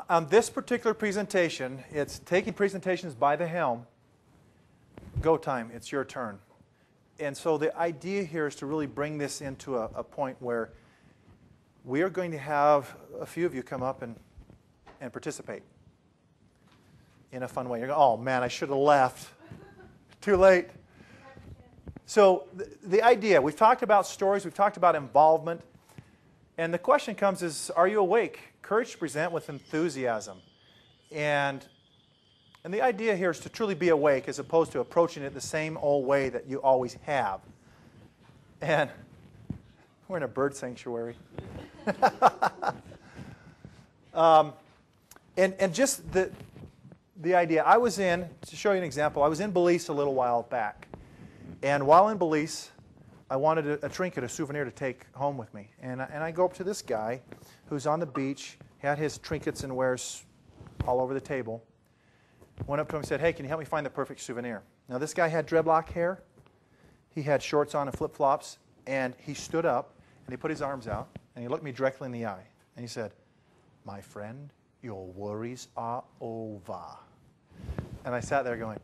on this particular presentation, it's taking presentations by the helm. Go time, it's your turn. And so the idea here is to really bring this into a point where we are going to have a few of you come up and participate in a fun way. You're going, oh man, I should have left. Too late. So the idea, we've talked about stories, we've talked about involvement, and the question comes is, are you awake? Courage to present with enthusiasm. And the idea here is to truly be awake as opposed to approaching it the same old way that you always have. And we're in a bird sanctuary. And just the idea, I was in, to show you an example, I was in Belize a little while back. And while in Belize, I wanted a trinket, a souvenir to take home with me. And I go up to this guy who's on the beach, had his trinkets and wares all over the table. Went up to him and said, hey, can you help me find the perfect souvenir? Now, this guy had dreadlock hair. He had shorts on and flip-flops. And he stood up, and he put his arms out, and he looked me directly in the eye. And he said, my friend, your worries are over. And I sat there going,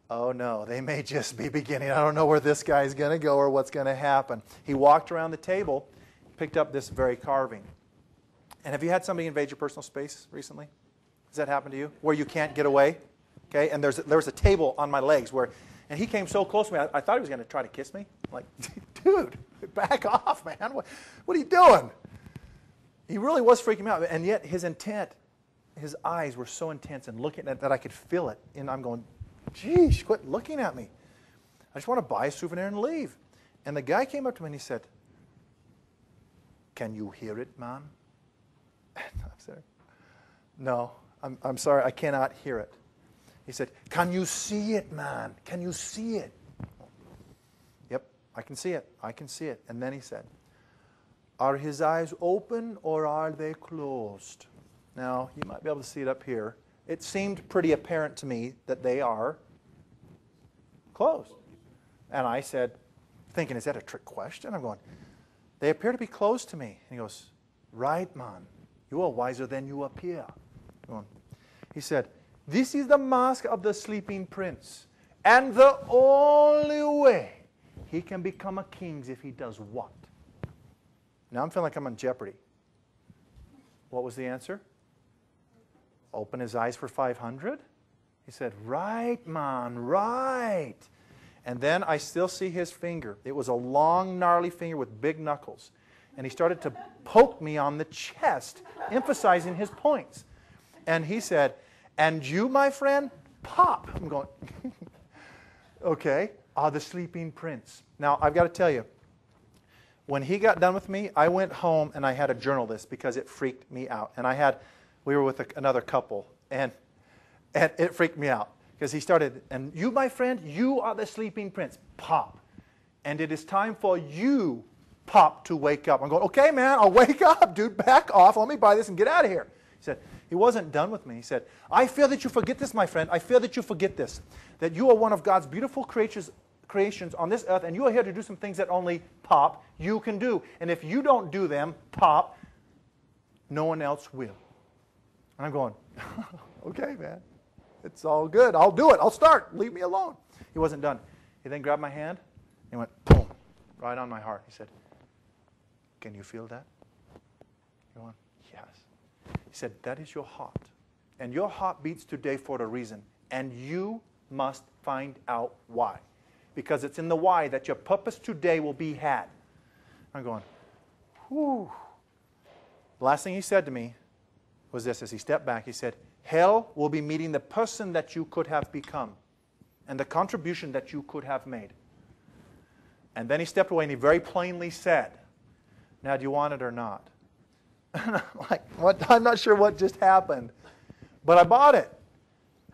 oh no, they may just be beginning. I don't know where this guy's going to go or what's going to happen. He walked around the table, picked up this very carving. And have you had somebody invade your personal space recently? Has that happened to you? Where you can't get away? Okay, and there was a table on my legs where, and he came so close to me, I thought he was going to try to kiss me. I'm like, dude, back off, man. What are you doing? He really was freaking me out. And yet his intent, his eyes were so intense and looking at that I could feel it. And I'm going, geez, quit looking at me. I just want to buy a souvenir and leave. And the guy came up to me and he said, can you hear it, man? I said, no, I'm sorry, I cannot hear it. He said, can you see it, man? Can you see it? Yep, I can see it. I can see it. And then he said, are his eyes open or are they closed? Now, you might be able to see it up here. It seemed pretty apparent to me that they are closed. And I said, thinking, is that a trick question? I'm going, they appear to be closed to me. And he goes, right, man. You are wiser than you appear. He said, this is the mask of the sleeping prince. And the only way he can become a king is if he does what? Now I'm feeling like I'm on Jeopardy. What was the answer? Open his eyes for 500? He said, right, man, right. And then I still see his finger. It was a long, gnarly finger with big knuckles. And he started to poke me on the chest, emphasizing his points. And he said, and you, my friend, pop. I'm going, okay, the sleeping prince. Now, I've got to tell you, when he got done with me, I went home and I had to journal this because it freaked me out. And we were with another couple, and it freaked me out because he started, and you, my friend, you are the sleeping prince. Pop. And it is time for you, Pop, to wake up. I'm going, okay, man, I'll wake up, dude, back off. Let me buy this and get out of here. He said, he wasn't done with me. He said, I fear that you forget this, my friend. I fear that you forget this, that you are one of God's beautiful creations on this earth, and you are here to do some things that only Pop, you can do. And if you don't do them, Pop, no one else will. And I'm going, okay, man. It's all good. I'll do it. I'll start. Leave me alone. He wasn't done. He then grabbed my hand and went, boom, right on my heart. He said, can you feel that? You want? Yes. He said, that is your heart. And your heart beats today for a reason. And you must find out why. Because it's in the why that your purpose today will be had. I'm going, whew. The last thing he said to me was this. As he stepped back, he said, hell will be meeting the person that you could have become and the contribution that you could have made. And then he stepped away and he very plainly said, now, do you want it or not? And I'm like, what? I'm not sure what just happened. But I bought it.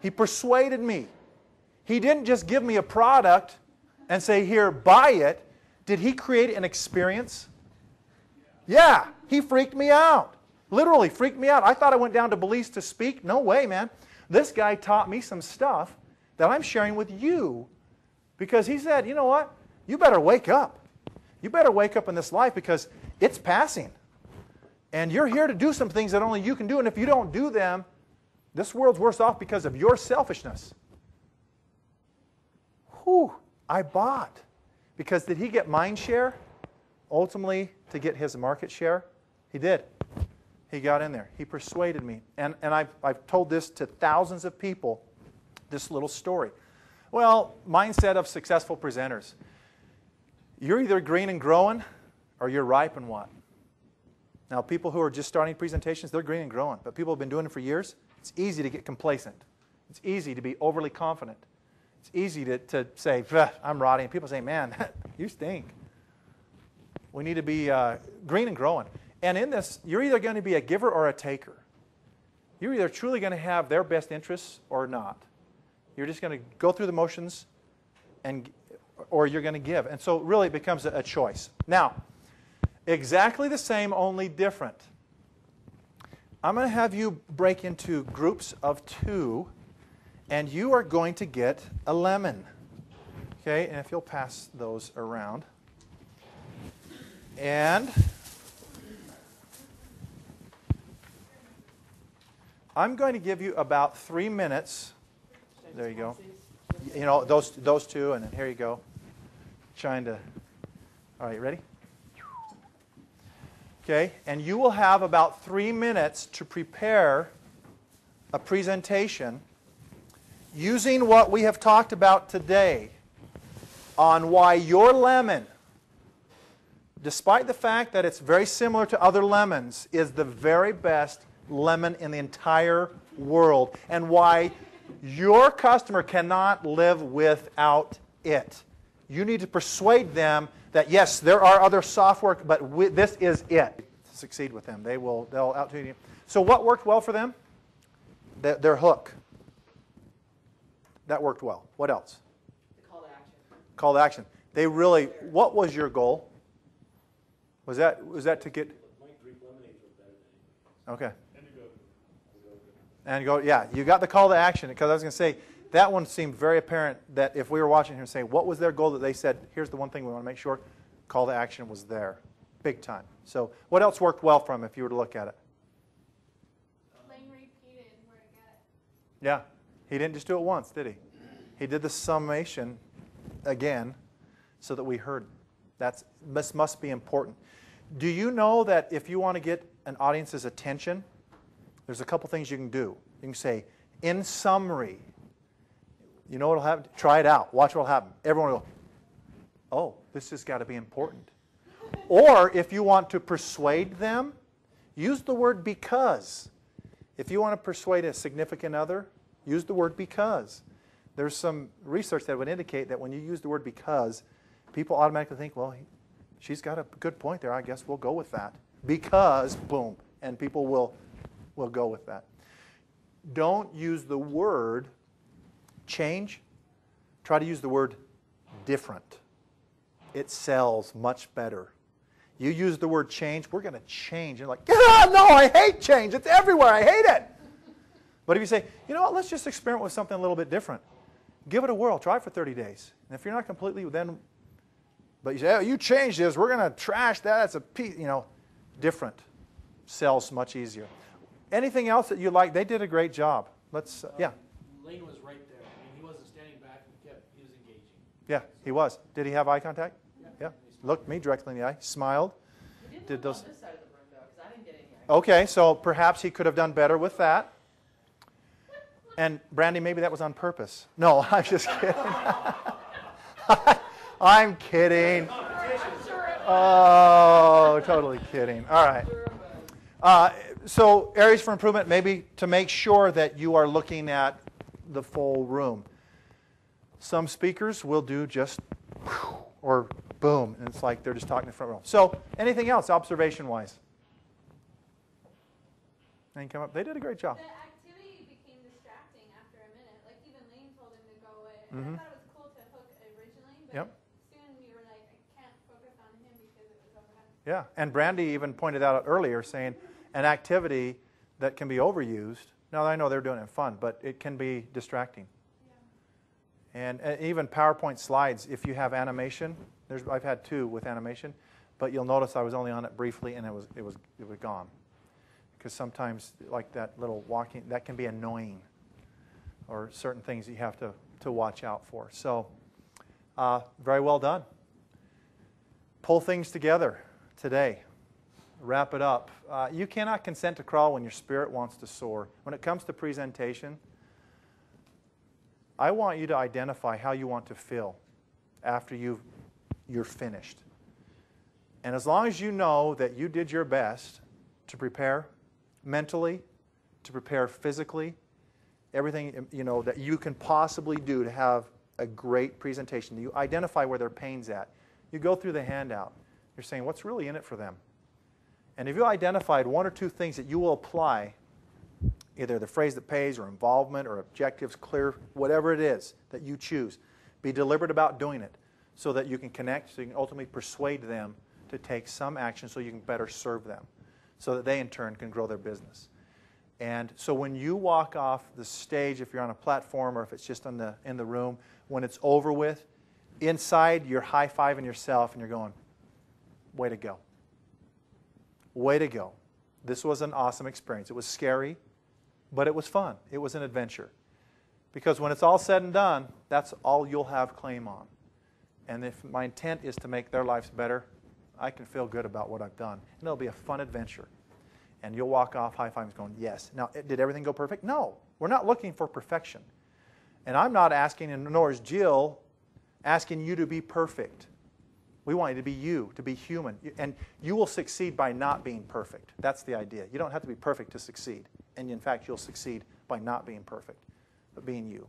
He persuaded me. He didn't just give me a product and say, here, buy it. Did he create an experience? Yeah. He freaked me out. Literally freaked me out. I thought I went down to Belize to speak. No way, man. This guy taught me some stuff that I'm sharing with you because he said, you know what? You better wake up. You better wake up in this life because it's passing. And you're here to do some things that only you can do. And if you don't do them, this world's worse off because of your selfishness. Whew, I bought. Because did he get mind share? Ultimately, to get his market share? He did. He got in there. He persuaded me. And I've told this to thousands of people, this little story. Well, mindset of successful presenters. You're either green and growing or you're ripe and what? Now, people who are just starting presentations, they're green and growing. But people who have been doing it for years, it's easy to get complacent. It's easy to be overly confident. It's easy to say, I'm rotting. And people say, man, you stink. We need to be green and growing. And in this, you're either going to be a giver or a taker. You're either truly going to have their best interests or not. You're just going to go through the motions, or you're going to give. And so really it becomes a choice. Now, exactly the same, only different. I'm going to have you break into groups of 2, and you are going to get a lemon. Okay, and if you'll pass those around. And I'm going to give you about 3 minutes. There you go. You know, those 2, and then here you go. Trying to, all right, ready? Okay, and you will have about 3 minutes to prepare a presentation using what we have talked about today on why your lemon, despite the fact that it's very similar to other lemons, is the very best lemon in the entire world, and why your customer cannot live without it. You need to persuade them that, yes, there are other software, but this is it. To succeed with them, they'll out-do you. So what worked well for them? Their hook. That worked well. What else? The call to action. Call to action. They really, what was your goal? Was that to get? Mike drink lemonade was better than anything. Okay. And go, yeah, you got the call to action, because I was going to say, that one seemed very apparent that if we were watching here and saying, what was their goal that they said, here's the one thing we want to make sure, call to action was there, big time. So what else worked well for him if you were to look at it? Plain repeated where to get it. Yeah, he didn't just do it once, did he? He did the summation again so that we heard. This must be important. Do you know that if you want to get an audience's attention, there's a couple things you can do. You can say, in summary. You know what will happen? Try it out. Watch what will happen. Everyone will go, oh, this has got to be important. Or if you want to persuade them, use the word because. If you want to persuade a significant other, use the word because. There's some research that would indicate that when you use the word because, people automatically think, well, she's got a good point there. I guess we'll go with that. Because, boom, and people will go with that. Don't use the word change. Try to use the word different. It sells much better. You use the word change, we're going to change. You're like, ah, no, I hate change. It's everywhere. I hate it. But if you say, you know what, let's just experiment with something a little bit different. Give it a whirl. Try it for 30 days. And if you're not completely, then, but you say, oh, you changed this. We're going to trash that. That's a piece, different. Sells much easier. Anything else that you like? They did a great job. Let's, yeah. Lane was right there. I mean, he wasn't standing back. He was engaging. Yeah, he was. Did he have eye contact? Yeah. Looked me directly in the eye. Smiled. He didn't Did look those? on this side of the room, though, because I didn't get any eye. Okay, so perhaps he could have done better with that. And Brandy, maybe that was on purpose. No, I'm just kidding. I'm kidding. Oh, totally kidding. All right. So areas for improvement, maybe to make sure that you are looking at the full room. Some speakers will do just or boom, and it's like they're just talking in the front row. So anything else observation-wise? Anything come up? They did a great job. The activity became distracting after a minute. Like even Lane told him to go away. And I thought it was cool to hook originally, but soon we were like, I can't focus on him because it was overhead. Yeah, and Brandy even pointed out earlier saying an activity that can be overused. Now I know they're doing it in fun, but it can be distracting. And even PowerPoint slides, if you have animation, I've had 2 with animation, but you'll notice I was only on it briefly and it was gone. because sometimes like that little walking, that can be annoying, or certain things you have to watch out for. So very well done. Pull things together today. Wrap it up. You cannot consent to crawl when your spirit wants to soar. When it comes to presentation, I want you to identify how you want to feel after you're finished. And as long as you know that you did your best to prepare mentally, to prepare physically, everything that you can possibly do to have a great presentation, you identify where their pain's at. You go through the handout. You're saying, what's really in it for them? And if you identified one or two things that you will apply, either the phrase that pays or involvement or objectives, clear, whatever it is that you choose, be deliberate about doing it so that you can connect, so you can ultimately persuade them to take some action so you can better serve them, so that they in turn can grow their business. And so when you walk off the stage, if you're on a platform or if it's just in the room, when it's over with, inside you're high-fiving yourself and you're going, way to go. Way to go. This was an awesome experience. It was scary, but it was fun. It was an adventure. Because when it's all said and done, that's all you'll have claim on. And if my intent is to make their lives better, I can feel good about what I've done. And it'll be a fun adventure. And you'll walk off high-fiving going, yes. Now, did everything go perfect? No. We're not looking for perfection. And I'm not asking, and nor is Jill, asking you to be perfect. We want you to be you, to be human. And you will succeed by not being perfect. That's the idea. You don't have to be perfect to succeed. And in fact, you'll succeed by not being perfect, but being you.